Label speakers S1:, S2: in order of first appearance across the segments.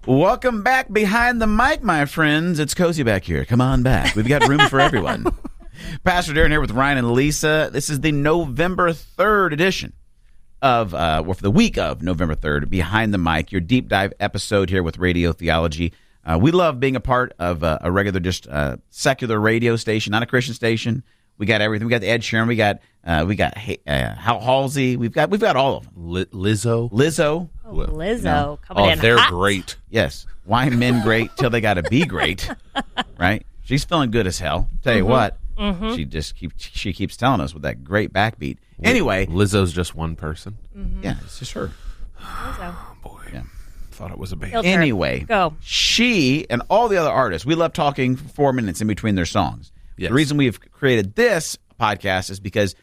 S1: Welcome back behind the mic, my friends. It's cozy back here. Come on back. We've got room for everyone. Pastor Darren here with Ryan and Lisa. This is the November 3rd edition of, for the week of November 3rd, Behind the Mic, your deep dive episode here with Radio Theology. We love being a part of a regular, just secular radio station, not a Christian station. We got everything. We got the Ed Sheeran. We got Halsey. We've got all of them.
S2: Lizzo.
S3: Oh, Lizzo coming in
S2: they're
S3: hot.
S2: great.
S1: Yes. Why men great till they got to be great, right? She's feeling good as hell. Tell you what, she keeps telling us with that great backbeat. Anyway,
S2: Lizzo's just one person.
S1: Yeah, it's just her.
S3: Lizzo.
S2: Oh boy,
S1: Yeah.
S2: Thought it was a band.
S3: Filter.
S1: Anyway,
S3: Go.
S1: she and all the other artists, we love talking for 4 minutes in between their songs.
S2: Yes.
S1: The reason we've created this podcast is because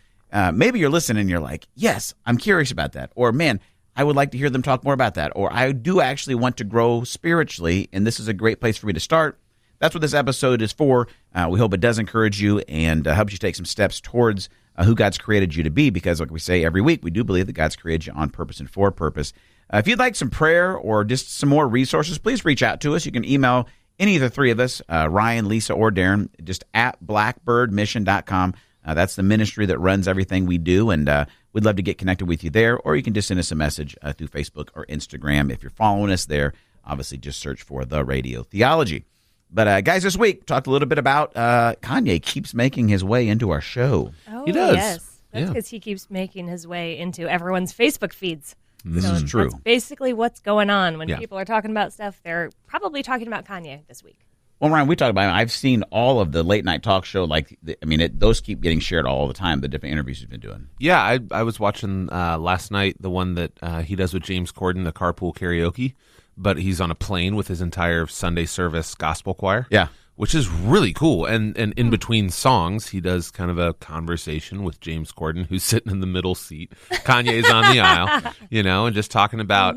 S1: maybe you're listening and you're like, yes, I'm curious about that. Or, man, I would like to hear them talk more about that. Or I do actually want to grow spiritually, and this is a great place for me to start. That's what this episode is for. We hope it does encourage you and helps you take some steps towards who God's created you to be, because like we say every week, we do believe that God's created you on purpose and for purpose. If you'd like some prayer or just some more resources, please reach out to us. You can email any of the three of us, Ryan, Lisa, or Darren, just at blackbirdmission.com. That's the ministry that runs everything we do, and we'd love to get connected with you there, or you can just send us a message through Facebook or Instagram. If you're following us there, obviously just search for The Radio Theology. But guys, this week, talked a little bit about Kanye keeps making his way into our show.
S3: Oh,
S2: He does.
S3: yes. That's because he keeps making his way into everyone's Facebook feeds.
S1: This is true.
S3: That's basically what's going on. When
S2: Yeah.
S3: people are talking about stuff, they're probably talking about Kanye this week.
S1: Well, Ryan, we talked about it. I've seen all of the late night talk show. Those keep getting shared all the time, the different interviews he's been doing.
S2: Yeah, I was watching last night the one that he does with James Corden, the carpool karaoke, but he's on a plane with his entire Sunday service gospel choir.
S1: Yeah.
S2: Which is really cool. And in between songs, he does kind of a conversation with James Corden, who's sitting in the middle seat. Kanye's on the aisle, and just talking about...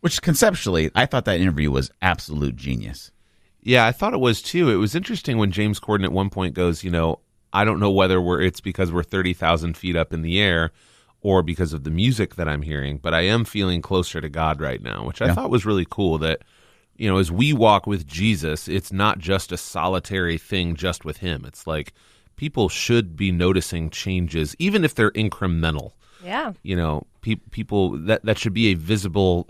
S1: Which conceptually, I thought that interview was absolute genius.
S2: Yeah, I thought it was too. It was interesting when James Corden at one point goes, I don't know whether it's because we're 30,000 feet up in the air or because of the music that I'm hearing, but I am feeling closer to God right now, which I thought was really cool that... as we walk with Jesus, it's not just a solitary thing just with him. It's like people should be noticing changes, even if they're incremental.
S3: Yeah.
S2: People, that should be a visible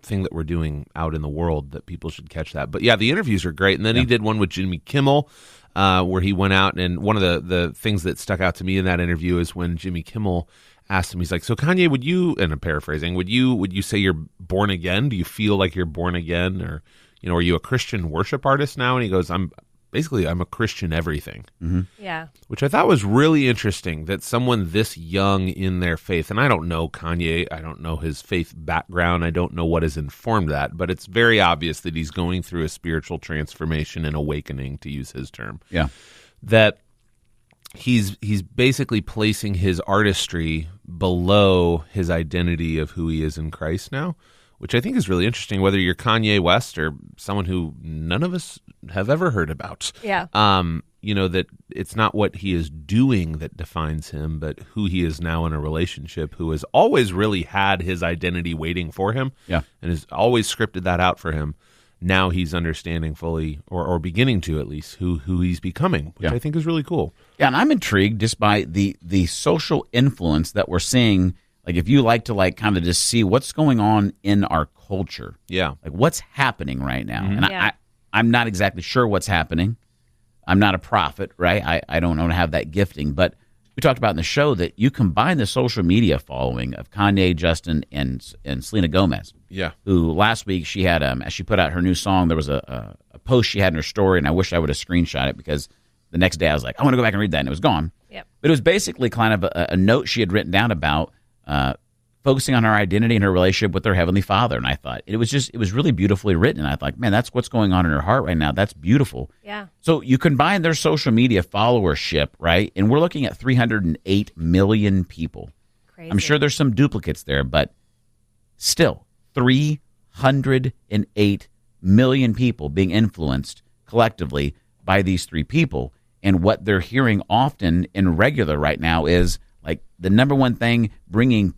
S2: thing that we're doing out in the world, that people should catch that. But yeah, the interviews are great. And then he did one with Jimmy Kimmel where he went out, and one of the things that stuck out to me in that interview is when Jimmy Kimmel asked him, he's like, so Kanye, would you, and I'm paraphrasing, would you say you're born again? Do you feel like you're born again? Or, are you a Christian worship artist now? And he goes, I'm a Christian everything.
S1: Mm-hmm.
S3: Yeah.
S2: Which I thought was really interesting, that someone this young in their faith, and I don't know Kanye, I don't know his faith background, I don't know what has informed that, but it's very obvious that he's going through a spiritual transformation and awakening, to use his term.
S1: Yeah.
S2: That he's basically placing his artistry below his identity of who he is in Christ now, which I think is really interesting, whether you're Kanye West or someone who none of us have ever heard about.
S3: Yeah.
S2: That it's not what he is doing that defines him, but who he is now in a relationship, who has always really had his identity waiting for him, and has always scripted that out for him. Now he's understanding fully, or beginning to at least, who he's becoming, which I think is really cool.
S1: Yeah, and I'm intrigued just by the social influence that we're seeing. Like, if you like to kind of just see what's going on in our culture.
S2: Yeah.
S1: Like, what's happening right now.
S2: Mm-hmm.
S1: And I'm not exactly sure what's happening. I'm not a prophet, right? I don't know to have that gifting. But we talked about in the show that you combine the social media following of Kanye, Justin, and Selena Gomez.
S2: Yeah.
S1: Who last week she had, as she put out her new song, there was a post she had in her story, and I wish I would have screenshot it, because the next day I was like, I want to go back and read that, and it was gone.
S3: Yep.
S1: But it was basically kind of a note she had written down about focusing on her identity and her relationship with her Heavenly Father. And I thought it was really beautifully written. And I thought, man, that's what's going on in her heart right now. That's beautiful.
S3: Yeah.
S1: So you combine their social media followership, right? And we're looking at 308 million people.
S3: Crazy.
S1: I'm sure there's some duplicates there, but still 308 million people being influenced collectively by these three people. And what they're hearing often and regular right now is, like, the number one thing, bringing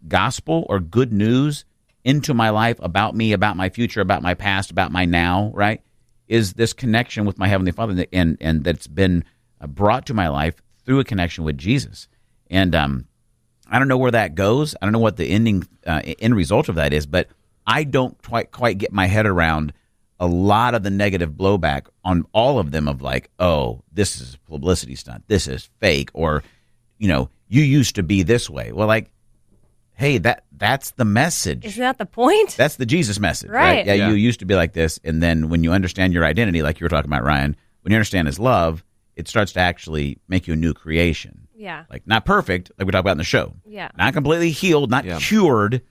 S1: gospel or good news into my life, about me, about my future, about my past, about my now, right, is this connection with my Heavenly Father, and that's been brought to my life through a connection with Jesus. And I don't know where that goes. I don't know what the end result of that is, but I don't quite get my head around a lot of the negative blowback on all of them of like, oh, this is a publicity stunt, this is fake, or, you used to be this way. Well, like, hey, that's the message.
S3: Isn't that the point?
S1: That's the Jesus message, right? Yeah, you used to be like this, and then when you understand your identity, like you were talking about, Ryan, when you understand His love, it starts to actually make you a new creation.
S3: Yeah.
S1: Like, not perfect, like we talked about in the show.
S3: Yeah.
S1: Not completely healed, not cured,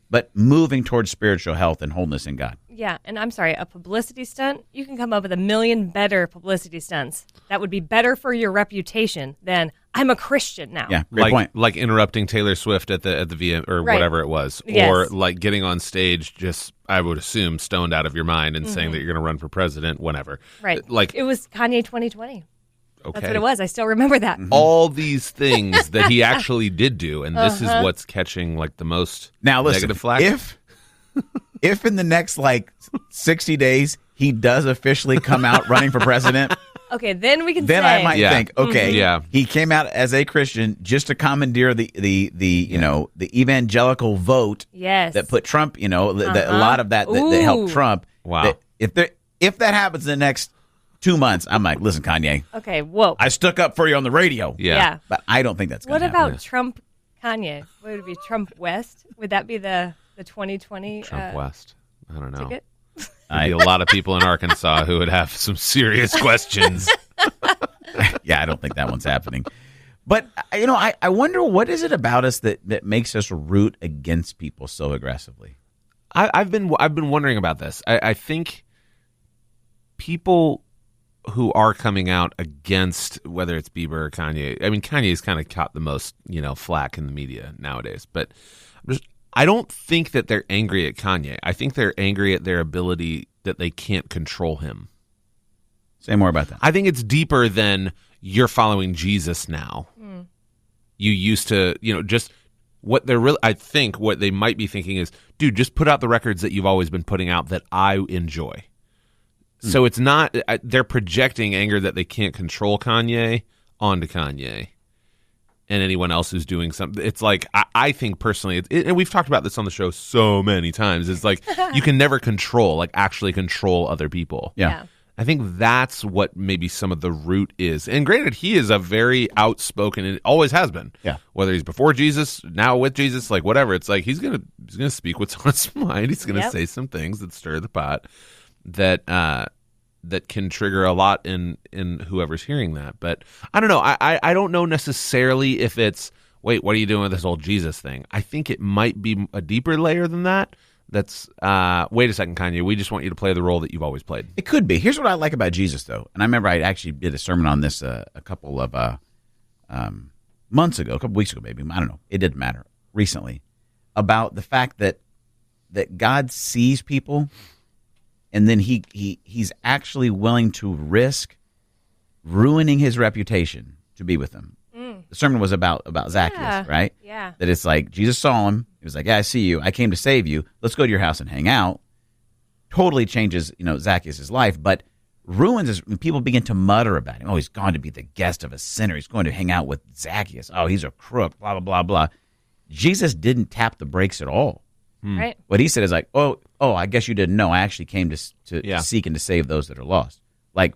S1: but moving towards spiritual health and wholeness in God.
S3: Yeah, and I'm sorry, a publicity stunt? You can come up with 1 million better publicity stunts. That would be better for your reputation than I'm a Christian now.
S1: Yeah, great point.
S2: Like interrupting Taylor Swift at the VM or whatever it was,
S3: Yes.
S2: or like getting on stage just, I would assume, stoned out of your mind and saying that you're going to run for president whenever.
S3: Right.
S2: Like,
S3: it was Kanye 2020.
S2: okay.
S3: That's what it was. I still remember that.
S2: All these things that he actually did do, and this is what's catching like the most
S1: Now, listen,
S2: negative flack.
S1: if in the next 60 days he does officially come out running for president,
S3: Okay, then we can
S1: then
S3: say.
S1: I might think, okay, he came out as a Christian just to commandeer the evangelical vote
S3: Yes.
S1: that put Trump, a lot of that helped Trump.
S2: Wow.
S1: That if that happens in the next 2 months, I'm like, listen, Kanye,
S3: Okay, whoa.
S1: I stuck up for you on the radio.
S3: Yeah.
S1: But I don't think that's going
S3: What
S1: to happen.
S3: about Trump Kanye? What would it be? Trump West? Would that be the 2020
S2: Trump West. I don't know.
S3: ticket?
S2: There'd be a lot of people in Arkansas who would have some serious questions.
S1: Yeah, I don't think that one's happening. But, I wonder, what is it about us that makes us root against people so aggressively?
S2: I've been wondering about this. I think people who are coming out against, whether it's Bieber or Kanye, I mean, Kanye's kind of caught the most, flack in the media nowadays, but I don't think that they're angry at Kanye. I think they're angry at their ability that they can't control him.
S1: Say more about that.
S2: I think it's deeper than you're following Jesus now. You used to, just what they're really, I think what they might be thinking is, dude, just put out the records that you've always been putting out that I enjoy. So it's not, they're projecting anger that they can't control Kanye onto Kanye and anyone else who's doing something. It's like, I think personally, and we've talked about this on the show so many times, it's like you can never actually control other people.
S1: Yeah.
S2: I think that's what maybe some of the root is. And granted, he is a very outspoken, and always has been.
S1: Yeah.
S2: Whether he's before Jesus, now with Jesus, like whatever. It's like he's gonna speak what's on his mind. He's gonna say some things that stir the pot that can trigger a lot in whoever's hearing that. But I don't know. I don't know necessarily if it's, wait, what are you doing with this whole Jesus thing? I think it might be a deeper layer than that. That's, wait a second, Kanye, we just want you to play the role that you've always played.
S1: It could be. Here's what I like about Jesus, though. And I remember I actually did a sermon on this a couple of months ago, a couple weeks ago maybe. I don't know. It didn't matter. Recently. About the fact that God sees people, and then he's actually willing to risk ruining his reputation to be with them. The sermon was about Zacchaeus, right?
S3: Yeah.
S1: That it's like Jesus saw him. He was like, yeah, I see you. I came to save you. Let's go to your house and hang out. Totally changes, Zacchaeus' life, but ruins when people begin to mutter about him. Oh, he's gone to be the guest of a sinner. He's going to hang out with Zacchaeus. Oh, he's a crook, blah, blah, blah, blah. Jesus didn't tap the brakes at all.
S3: Right.
S1: What he said is like, oh, I guess you didn't know. I actually came to seek and to save those that are lost. Like,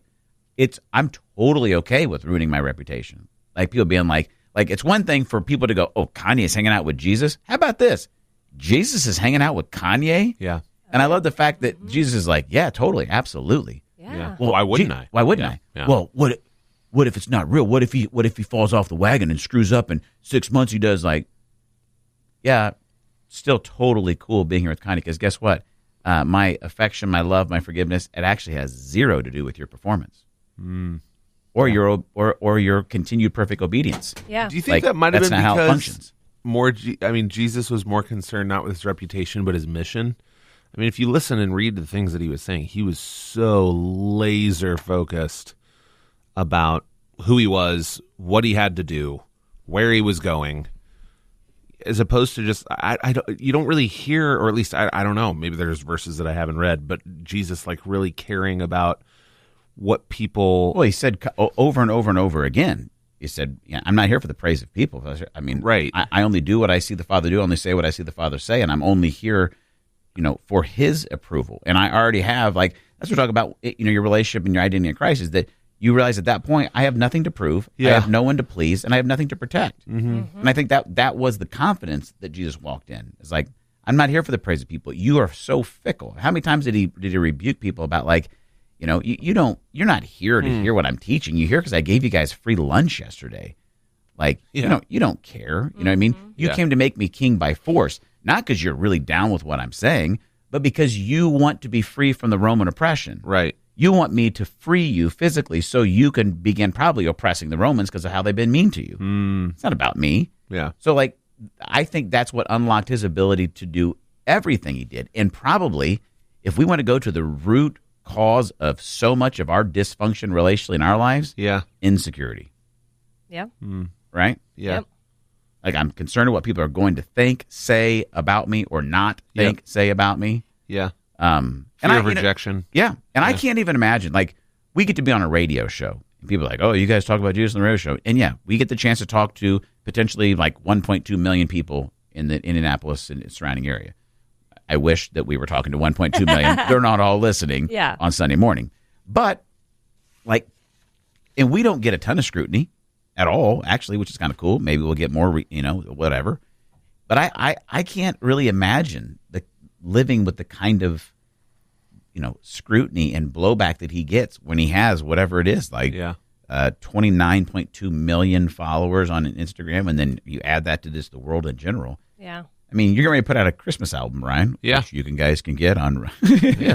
S1: I'm totally okay with ruining my reputation. Like, people being like it's one thing for people to go, oh, Kanye's hanging out with Jesus. How about this? Jesus is hanging out with Kanye?
S2: Yeah.
S1: And I love the fact that Jesus is like, yeah, totally, absolutely.
S3: Yeah.
S2: Well, why wouldn't I?
S1: Why wouldn't I?
S2: Yeah.
S1: Well, what if it's not real? What if he falls off the wagon and screws up in 6 months he does yeah, still totally cool being here with Kanye, because guess what? My affection, my love, my forgiveness, it actually has zero to do with your performance. Or your continued perfect obedience.
S3: Yeah.
S2: Do you think that might have
S1: that's
S2: been
S1: not how it
S2: because
S1: functions.
S2: Jesus was more concerned not with his reputation but his mission? I mean, if you listen and read the things that he was saying, he was so laser focused about who he was, what he had to do, where he was going. as opposed to just you don't really hear, or at least I don't know, maybe there's verses that I haven't read, but Jesus like really caring about what people.
S1: Well, he said over and over and over again. He said, I'm not here for the praise of people. I mean,
S2: right.
S1: I only do what I see the Father do. I only say what I see the Father say, and I'm only here, for His approval. And I already have, like, that's what we're talking about, your relationship and your identity in Christ, is that you realize at that point, I have nothing to prove, I have no one to please, and I have nothing to protect. Mm-hmm. And I think that was the confidence that Jesus walked in. It's like, I'm not here for the praise of people. You are so fickle. How many times did he rebuke people about, like, you're not here to hear what I'm teaching. You're here because I gave you guys free lunch yesterday. Like, you don't care. You know what I mean? You came to make me king by force, not because you're really down with what I'm saying, but because you want to be free from the Roman oppression.
S2: Right.
S1: You want me to free you physically so you can begin probably oppressing the Romans because of how they've been mean to you. It's not about me.
S2: Yeah.
S1: So, like, I think that's what unlocked his ability to do everything he did. And probably, if we want to go to the root cause of so much of our dysfunction relationally in our lives, insecurity.
S3: Yeah.
S1: Right?
S2: Yeah.
S3: Yep.
S1: Like, I'm concerned with what people are going to think, say about me, or not think, say about me.
S2: Yeah.
S1: And
S2: Fear of rejection.
S1: And I can't even imagine, like, we get to be on a radio show, and people are like, oh, you guys talk about Jesus on the radio show. And we get the chance to talk to potentially like 1.2 million people in the Indianapolis and surrounding area. I wish that we were talking to 1.2 million. They're not all listening on Sunday morning. But, like, and we don't get a ton of scrutiny at all, actually, which is kind of cool. Maybe we'll get more, whatever. But I can't really imagine living with the kind of, scrutiny and blowback that he gets when he has whatever it is, like 29.2 million followers on Instagram, and then you add that to the world in general.
S3: Yeah.
S1: I mean, you're going to put out a Christmas album, Ryan.
S2: Yeah.
S1: Which you guys can get on.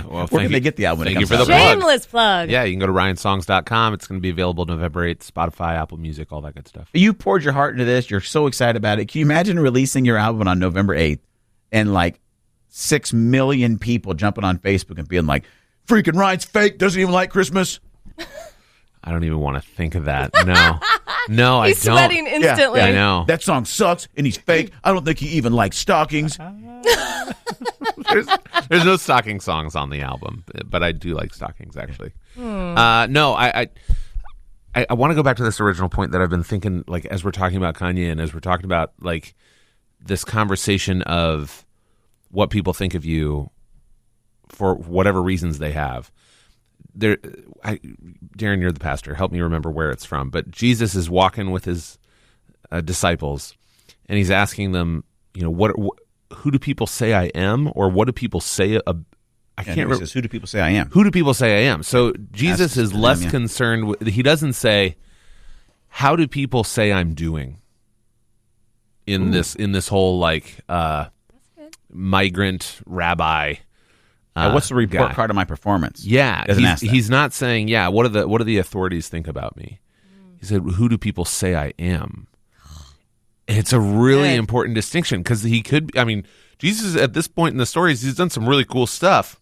S2: Well,
S1: where can they get the album?
S2: Thank you for
S1: the
S3: shameless plug.
S2: Yeah, you can go to ryansongs.com. It's going to be available November 8th, Spotify, Apple Music, all that good stuff.
S1: You poured your heart into this. You're so excited about it. Can you imagine releasing your album on November 8th and like 6 million people jumping on Facebook and being like, freaking Ryan's fake, doesn't even like Christmas?
S2: I don't even want to think of that. No,
S3: He's
S2: I don't.
S3: sweating instantly.
S2: Yeah, I know.
S1: That song sucks, and he's fake. I don't think he even likes stockings.
S2: There's no stocking songs on the album, but I do like stockings, actually. No, I want to go back to this original point that I've been thinking, like, as we're talking about Kanye and as we're talking about, like, this conversation of what people think of you for whatever reasons they have. Darren, you're the pastor. Help me remember where it's from. But Jesus is walking with his disciples, and he's asking them, who do people say I am, or what do people say? I can't remember.
S1: Says, who do people say I am?
S2: Who do people say I am? So Jesus is less concerned with. He doesn't say, how do people say I'm doing in this whole like migrant rabbi.
S1: What's the report card of my performance?
S2: Yeah,
S1: Doesn't
S2: he's not saying, what do the authorities think about me? He said, who do people say I am? And it's a really important distinction, because Jesus at this point in the stories, he's done some really cool stuff,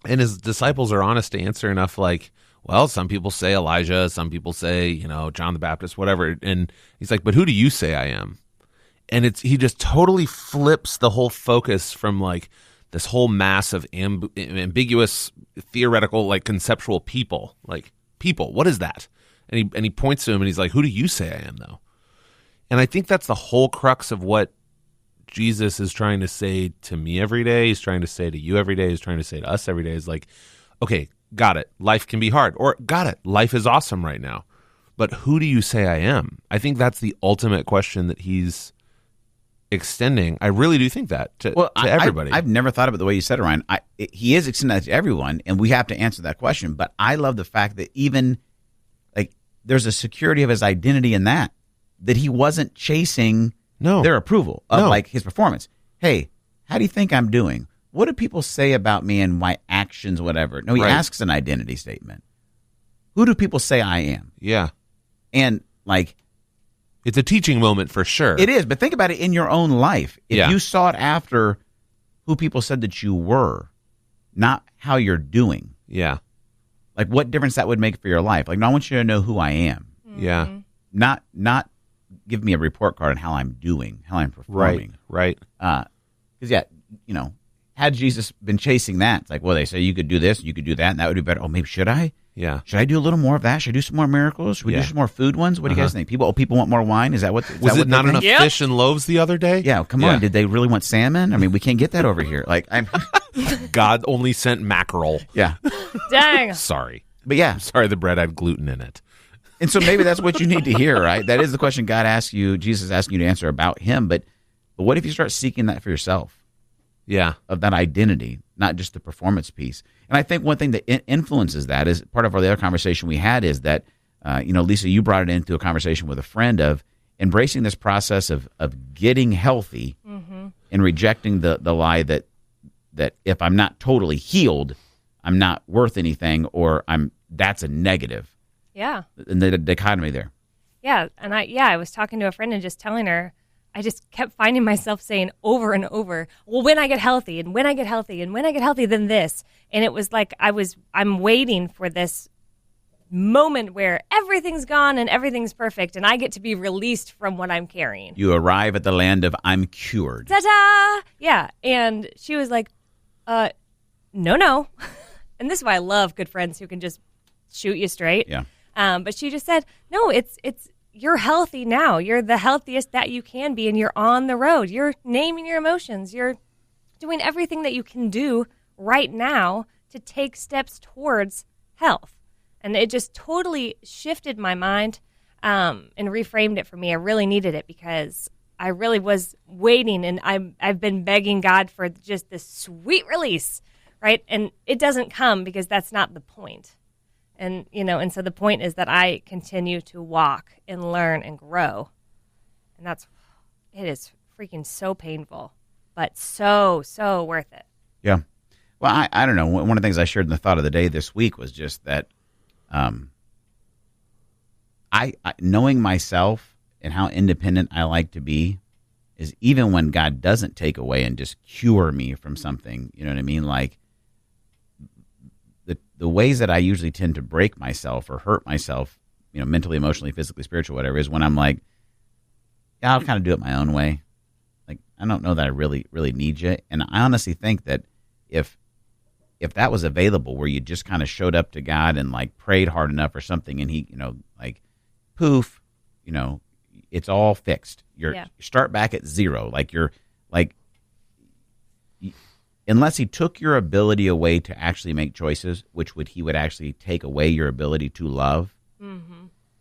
S2: and his disciples are honest to answer enough, like, well, some people say Elijah, some people say, John the Baptist, whatever. And he's like, but who do you say I am? And he just totally flips the whole focus from like this whole mass of ambiguous, theoretical, like conceptual people. Like, people, what is that? And he points to him and he's like, who do you say I am, though? And I think that's the whole crux of what Jesus is trying to say to me every day. He's trying to say to you every day. He's trying to say to us every day. Is like, okay, got it. Life can be hard. Or got it. Life is awesome right now. But who do you say I am? I think that's the ultimate question that he's extending. I really do think that to everybody.
S1: I've never thought of it the way you said it, Ryan. He is extending that to everyone, and we have to answer that question. But I love the fact that even like there's a security of his identity in that he wasn't chasing their approval of like his performance. Hey, how do you think I'm doing? What do people say about me and my actions, whatever? No, he asks an identity statement. Who do people say I am?
S2: Yeah.
S1: And like,
S2: it's a teaching moment for sure.
S1: It is, but think about it in your own life. If you sought after who people said that you were, not how you're doing.
S2: Yeah.
S1: Like what difference that would make for your life. Like, no, I want you to know who I am.
S2: Yeah.
S1: Not give me a report card on how I'm doing, how I'm performing.
S2: Right.
S1: Because had Jesus been chasing that, it's like, well, they say you could do this, you could do that, and that would be better. Oh, maybe should I?
S2: Yeah.
S1: Should I do a little more of that? Should I do some more miracles? Should we do some more food ones? What do you guys think? People want more wine? Is that what?
S2: Was it not enough fish and loaves the other day?
S1: Yeah, come on. Did they really want salmon? I mean, we can't get that over here. Like,
S2: God only sent mackerel.
S1: Yeah.
S3: Dang.
S2: Sorry.
S1: But yeah.
S2: Sorry, the bread had gluten in it.
S1: And so maybe that's what you need to hear, right? That is the question God asks you, Jesus is asking you to answer about him. But what if you start seeking that for yourself?
S2: Yeah.
S1: Of that identity, not just the performance piece. And I think one thing that influences that is part of the other conversation we had is that, Lisa, you brought it into a conversation with a friend of embracing this process of getting healthy and rejecting the lie that if I'm not totally healed, I'm not worth anything, or that's a negative.
S3: Yeah.
S1: And the dichotomy there.
S3: Yeah. And I was talking to a friend and just telling her, I just kept finding myself saying over and over, well, when I get healthy and when I get healthy and when I get healthy, then this. And it was like I'm waiting for this moment where everything's gone and everything's perfect and I get to be released from what I'm carrying.
S1: You arrive at the land of I'm cured.
S3: Ta-da! Yeah. And she was like, no. And this is why I love good friends who can just shoot you straight.
S1: Yeah.
S3: But she just said, no, it's you're healthy now. You're the healthiest that you can be, and you're on the road. You're naming your emotions. You're doing everything that you can do right now to take steps towards health. And it just totally shifted my mind and reframed it for me. I really needed it because I really was waiting, and I've been begging God for just this sweet release, right? And it doesn't come because that's not the point. And, and so the point is that I continue to walk and learn and grow. And it is freaking so painful, but so, so worth it.
S1: Yeah. Well, I don't know. One of the things I shared in the thought of the day this week was just that I knowing myself and how independent I like to be is even when God doesn't take away and just cure me from something, you know what I mean? Like, the ways that I usually tend to break myself or hurt myself, mentally, emotionally, physically, spiritually, whatever, is when I'm like, yeah, I'll kind of do it my own way. Like, I don't know that I really, really need you. And I honestly think that if that was available where you just kind of showed up to God and like prayed hard enough or something and he, like poof, it's all fixed. You start back at zero. Like unless he took your ability away to actually make choices, he would actually take away your ability to love,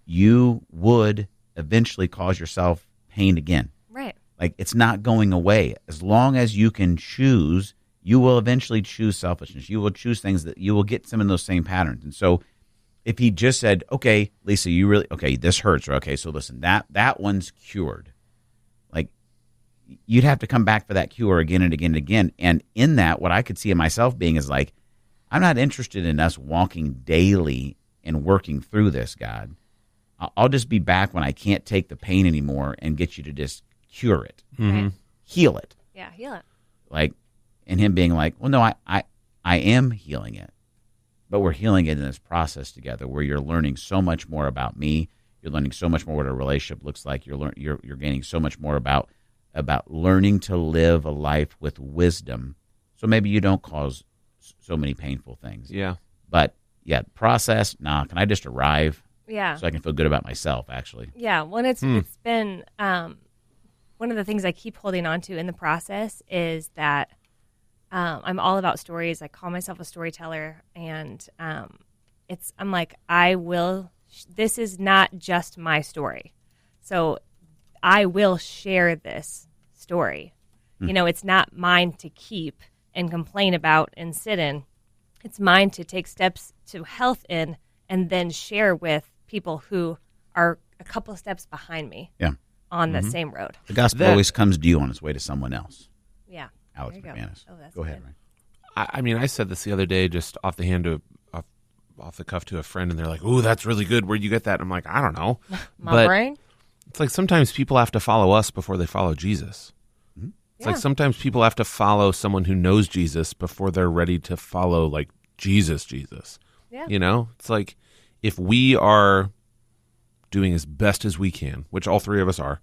S1: you would eventually cause yourself pain again.
S3: Right.
S1: Like, it's not going away. As long as you can choose, you will eventually choose selfishness. You will choose things that you will get some of those same patterns. And so if he just said, okay, Lisa, this hurts, or okay, so listen, that one's cured. You'd have to come back for that cure again and again and again. And in that, what I could see in myself being is like, I'm not interested in us walking daily and working through this, God. I'll just be back when I can't take the pain anymore and get you to just cure it, heal it.
S3: Yeah, heal it.
S1: Like, and him being like, well, no, I am healing it, but we're healing it in this process together where you're learning so much more about me. You're learning so much more what a relationship looks like. You're gaining so much more about learning to live a life with wisdom, so maybe you don't cause so many painful things.
S2: Yeah.
S1: But, process, can I just arrive?
S3: Yeah.
S1: So I can feel good about myself, actually.
S3: Yeah, well, it's been one of the things I keep holding on to in the process is that I'm all about stories. I call myself a storyteller, and I'm like, this is not just my story. So I will share this story. It's not mine to keep and complain about and sit in. It's mine to take steps to health in and then share with people who are a couple of steps behind me on the same road.
S1: The gospel always comes to you on its way to someone else.
S3: Yeah.
S1: Alex McManus.
S3: Oh, that's
S1: go ahead,
S3: good.
S1: Ray.
S2: I mean, I said this the other day just off the cuff to a friend, and they're like, ooh, that's really good. Where'd you get that? I'm like, I don't know.
S3: My brain?
S2: It's like sometimes people have to follow us before they follow Jesus. It's like sometimes people have to follow someone who knows Jesus before they're ready to follow like Jesus.
S3: Yeah.
S2: It's like if we are doing as best as we can, which all three of us are,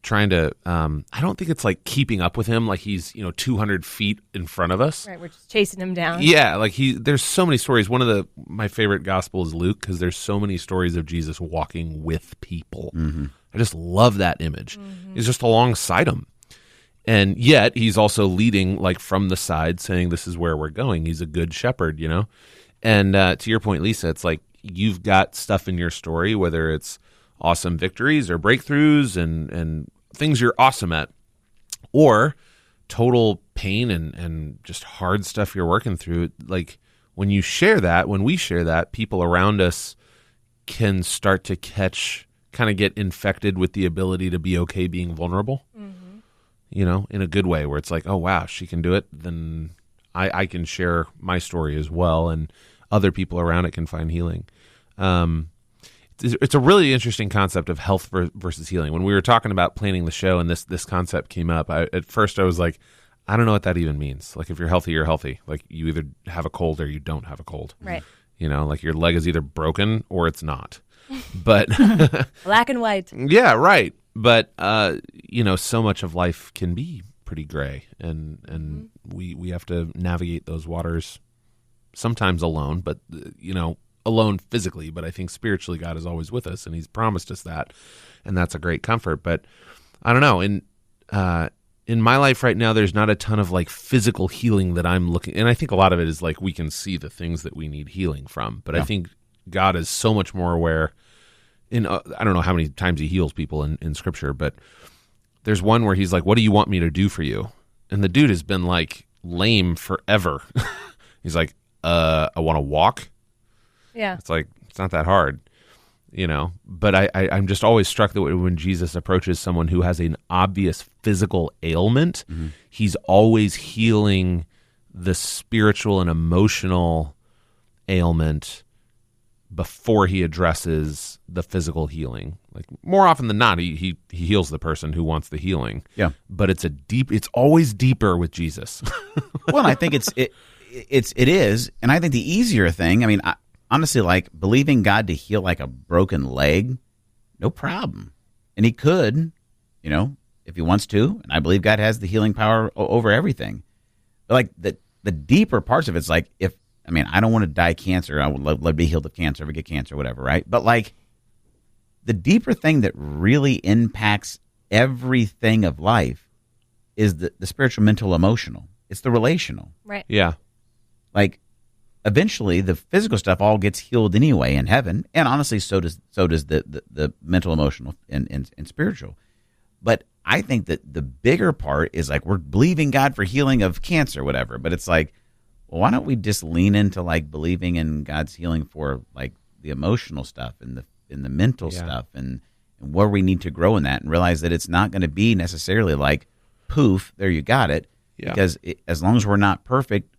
S2: trying to, I don't think it's like keeping up with him like he's, 200 feet in front of us.
S3: Right, we're just chasing him down.
S2: Yeah, like there's so many stories. One of my favorite gospel is Luke, because there's so many stories of Jesus walking with people.
S1: Mm-hmm.
S2: I just love that image. He's just alongside them. And yet he's also leading like from the side, saying this is where we're going. He's a good shepherd, And to your point, Lisa, it's like you've got stuff in your story, whether it's awesome victories or breakthroughs and things you're awesome at, or total pain and just hard stuff you're working through. Like when we share that, people around us can start to kind of get infected with the ability to be okay being vulnerable, in a good way, where it's like, oh, wow, she can do it. Then I can share my story as well, and other people around it can find healing. It's a really interesting concept of health versus healing. When we were talking about planning the show and this concept came up, at first I was like, I don't know what that even means. Like if you're healthy, you're healthy. Like you either have a cold or you don't have a cold.
S3: Right.
S2: Like your leg is either broken or it's not. But
S3: black and white.
S2: Yeah, right. But so much of life can be pretty gray, and we have to navigate those waters sometimes alone, but alone physically, but I think spiritually God is always with us, and he's promised us that, and that's a great comfort. But I don't know, in my life right now, there's not a ton of like physical healing that I'm looking, and I think a lot of it is like we can see the things that we need healing from, but I think God is so much more aware. I don't know how many times he heals people in Scripture, but there's one where he's like, what do you want me to do for you? And the dude has been like lame forever. He's like, I want to walk.
S3: Yeah.
S2: It's like, it's not that hard, But I'm just always struck that when Jesus approaches someone who has an obvious physical ailment, he's always healing the spiritual and emotional ailment before he addresses the physical healing. Like more often than not, he heals the person who wants the healing.
S1: Yeah.
S2: But it's always deeper with Jesus.
S1: Well, and I think it is, and I think the easier thing, I mean, honestly, like believing God to heal like a broken leg, no problem. And he could, if he wants to, and I believe God has the healing power over everything. But like the deeper parts of it's like, I don't want to die cancer. I would love to be healed of cancer, or get cancer, whatever, right? But like the deeper thing that really impacts everything of life is the spiritual, mental, emotional. It's the relational.
S3: Right.
S2: Yeah.
S1: Like eventually the physical stuff all gets healed anyway in heaven. And honestly, so does the mental, emotional, and spiritual. But I think that the bigger part is like we're believing God for healing of cancer, whatever. But it's like, well, why don't we just lean into like believing in God's healing for like the emotional stuff and the mental stuff and where we need to grow in that, and realize that it's not going to be necessarily like poof, there you got it. Yeah. Because as long as we're not perfect,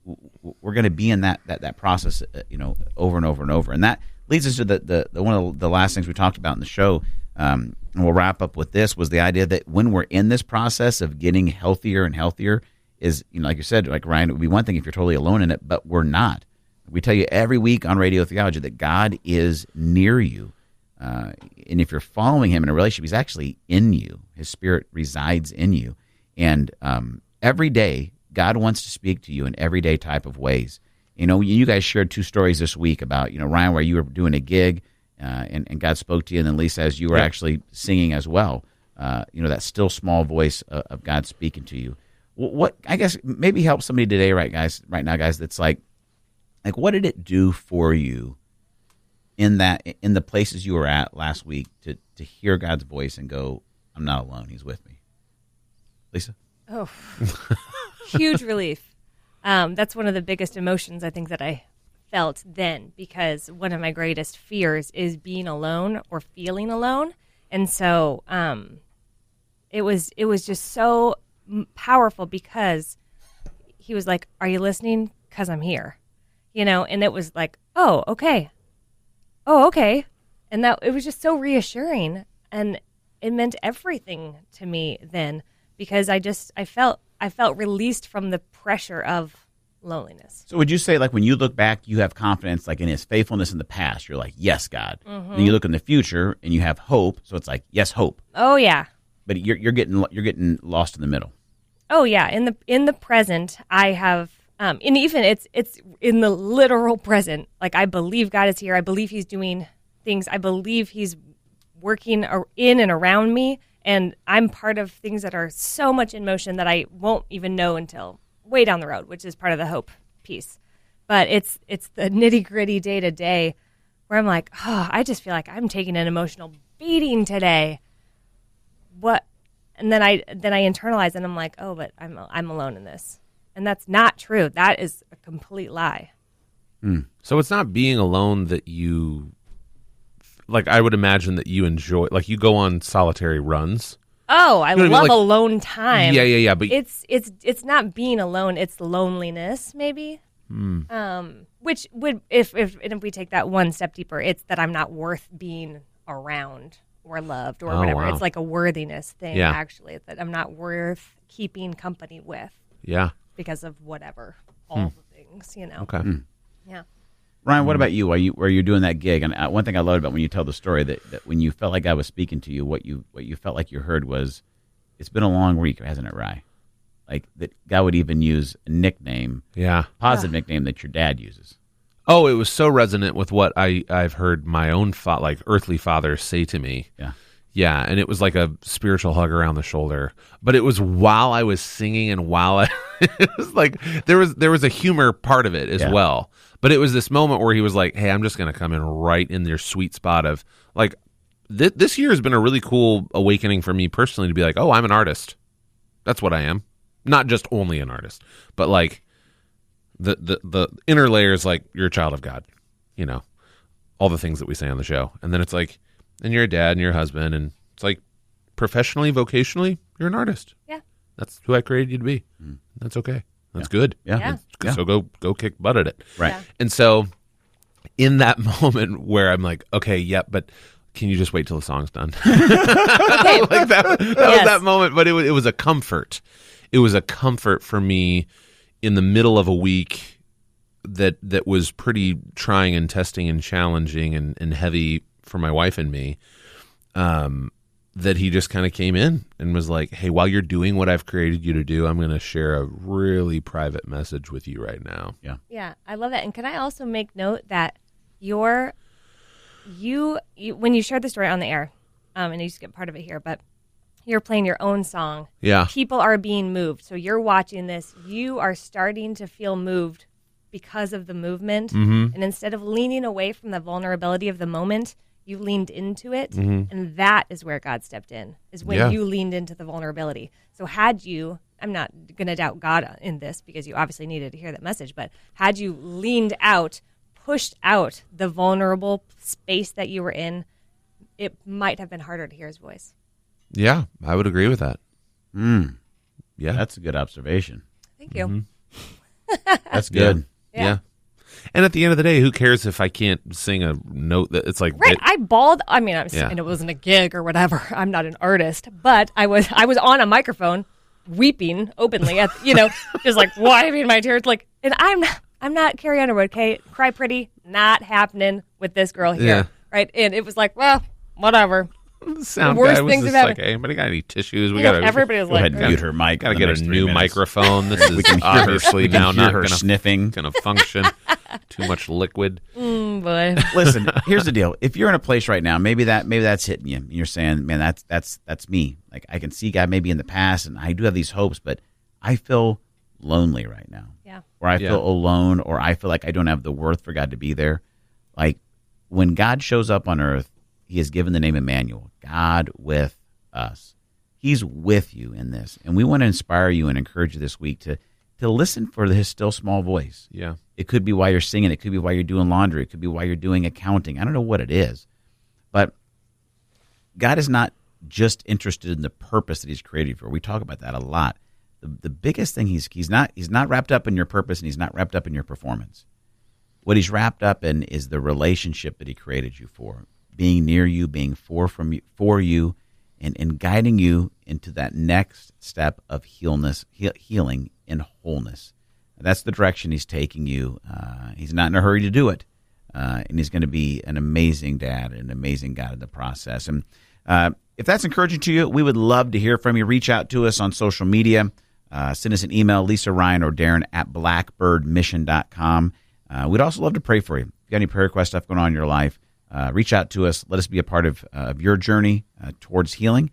S1: we're going to be in that process, over and over and over. And that leads us to the one of the last things we talked about in the show. And we'll wrap up with this, was the idea that when we're in this process of getting healthier and healthier, is, like you said, like Ryan, it would be one thing if you're totally alone in it, but we're not. We tell you every week on Radio Theology that God is near you. And if you're following him in a relationship, he's actually in you. His spirit resides in you. And every day, God wants to speak to you in everyday type of ways. You guys shared 2 stories this week about, Ryan, where you were doing a gig and God spoke to you, and then Lisa, as you were actually singing as well, that still small voice of God speaking to you. What, I guess, maybe help somebody today, right now, guys, that's like what did it do for you in the places you were at last week to hear God's voice and go, I'm not alone, he's with me? Lisa?
S3: Oh, huge relief. That's one of the biggest emotions I think that I felt then, because one of my greatest fears is being alone or feeling alone. And so it was just so powerful, because he was like, are you listening? Because I'm here, and it was like, oh, okay. And that it was just so reassuring, and it meant everything to me then, because I felt released from the pressure of loneliness.
S1: So would you say, like, when you look back, you have confidence, like, in his faithfulness in the past? You're like, yes, God.
S3: Mm-hmm.
S1: Then you look in the future and you have hope. So it's like, yes, hope.
S3: Oh, yeah.
S1: But you're getting lost in the middle.
S3: Oh, yeah. In the present, I have, and even it's in the literal present. Like, I believe God is here. I believe he's doing things. I believe he's working in and around me. And I'm part of things that are so much in motion that I won't even know until way down the road, which is part of the hope piece. But it's the nitty-gritty day-to-day where I'm like, oh, I just feel like I'm taking an emotional beating today. What? And then I internalize and I'm like, oh, but I'm alone in this. And that's not true. That is a complete lie.
S2: So it's not being alone that you, like, I would imagine that you enjoy, like, you go on solitary runs.
S3: Oh, I
S2: You know what I mean?
S3: love
S2: Like,
S3: alone time.
S2: Yeah. But
S3: It's not being alone. It's loneliness, maybe. Which would, if we take that one step deeper, it's that I'm not worth being around or loved or whatever.
S2: Wow.
S3: It's like a worthiness thing,
S2: Yeah.
S3: actually, that I'm not worth keeping company with
S2: yeah.
S3: because of whatever, all the things,
S2: Okay.
S3: Yeah.
S1: Ryan, what about you? Where you're doing that gig? And one thing I loved about when you tell the story that when you felt like God was speaking to you, what you felt like you heard was, it's been a long week, hasn't it, Rye? Like that God would even use a nickname,
S2: Yeah.
S1: positive nickname that your dad uses.
S2: Oh, it was so resonant with what I've heard my own earthly father say to me.
S1: Yeah.
S2: Yeah, and it was like a spiritual hug around the shoulder. But it was while I was singing and while it was like there was a humor part of it as well. But it was this moment where he was like, "Hey, I'm just going to come in right in your sweet spot of like this year has been a really cool awakening for me personally to be like, "Oh, I'm an artist. That's what I am. Not just only an artist, but like the inner layer is like you're a child of God, you know, all the things that we say on the show. And then it's like, and you're a dad and you're a husband, and it's like professionally, vocationally, you're an artist.
S3: Yeah.
S2: That's who I created you to be. That's okay. That's good.
S1: Yeah.
S2: So go kick butt at it.
S1: Right.
S3: Yeah.
S2: And so in that moment where I'm like, okay, yep, but can you just wait till the song's done?
S3: Okay.
S2: Like that was that moment, but it was a comfort. It was a comfort for me in the middle of a week that was pretty trying and testing and challenging and heavy for my wife and me, that he just kind of came in and was like, hey, while you're doing what I've created you to do, I'm going to share a really private message with you right now.
S1: Yeah.
S3: Yeah, I love that. And can I also make note that you when you shared the story on the air, and you skip part of it here, but you're playing your own song.
S2: Yeah.
S3: People are being moved. So you're watching this. You are starting to feel moved because of the movement.
S2: Mm-hmm.
S3: And instead of leaning away from the vulnerability of the moment, you leaned into it. And that is where God stepped in, is when you leaned into the vulnerability. So had you, I'm not going to doubt God in this because you obviously needed to hear that message, but had you leaned out, pushed out the vulnerable space that you were in, it might have been harder to hear his voice.
S2: Yeah, I would agree with that. Yeah.
S1: That's a good observation.
S3: Thank you.
S1: That's good.
S2: Yeah. And at the end of the day, who cares if I can't sing a note that it's like
S3: Right, I bawled. I mean, and it wasn't a gig or whatever. I'm not an artist, but I was on a microphone, weeping openly at just like wiping my tears. Like, and I'm not Carrie Underwood. Okay, cry pretty, not happening with this girl here.
S2: Yeah.
S3: Right, and it was like, well, whatever.
S2: the sound
S3: worst
S2: guy was
S3: things
S2: just
S3: have
S2: like,
S3: happened.
S2: hey, anybody got any tissues? We
S3: Yeah,
S2: got
S3: everybody was
S1: Go ahead
S3: like,
S1: and mute her mic.
S2: Got to
S1: for the
S2: get a
S1: next 3
S2: new
S1: minutes.
S2: microphone. This is
S1: can hear her.
S2: obviously
S1: We can
S2: now
S1: hear
S2: not
S1: her
S2: gonna,
S1: sniffing.
S2: gonna function. Too much liquid.
S3: boy.
S1: Listen, here's the deal. If you're in a place right now, maybe that's hitting you. And you're saying, man, that's me. Like, I can see God maybe in the past, and I do have these hopes, but I feel lonely right now.
S3: Yeah.
S1: Or I feel alone, or I feel like I don't have the worth for God to be there. Like, when God shows up on earth, he is given the name Emmanuel, God with us. He's with you in this. And we want to inspire you and encourage you this week to listen for his still small voice.
S2: Yeah.
S1: It could be while you're singing. It could be while you're doing laundry. It could be while you're doing accounting. I don't know what it is. But God is not just interested in the purpose that he's created you for. We talk about that a lot. The biggest thing, he's not wrapped up in your purpose, and he's not wrapped up in your performance. What he's wrapped up in is the relationship that he created you for, being near you, being for you, and guiding you into that next step of healing and wholeness. That's the direction he's taking you. He's not in a hurry to do it. And he's going to be an amazing dad, an amazing God in the process. And if that's encouraging to you, we would love to hear from you. Reach out to us on social media. Send us an email, Lisa, Ryan, or Darren at blackbirdmission.com. We'd also love to pray for you. If you got any prayer request stuff going on in your life, reach out to us. Let us be a part of your journey towards healing,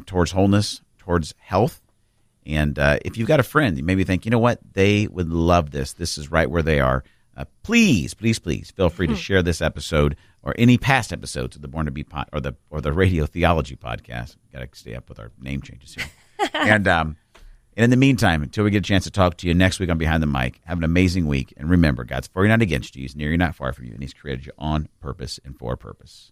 S1: towards wholeness, towards health. And if you've got a friend, you maybe think, you know what, they would love this. This is right where they are. Please feel free to share this episode or any past episodes of the Born to Be or the Radio Theology podcast. Got to stay up with our name changes here. And in the meantime, until we get a chance to talk to you next week on Behind the Mic, have an amazing week. And remember, God's for you, not against you. He's near you, not far from you. And he's created you on purpose and for a purpose.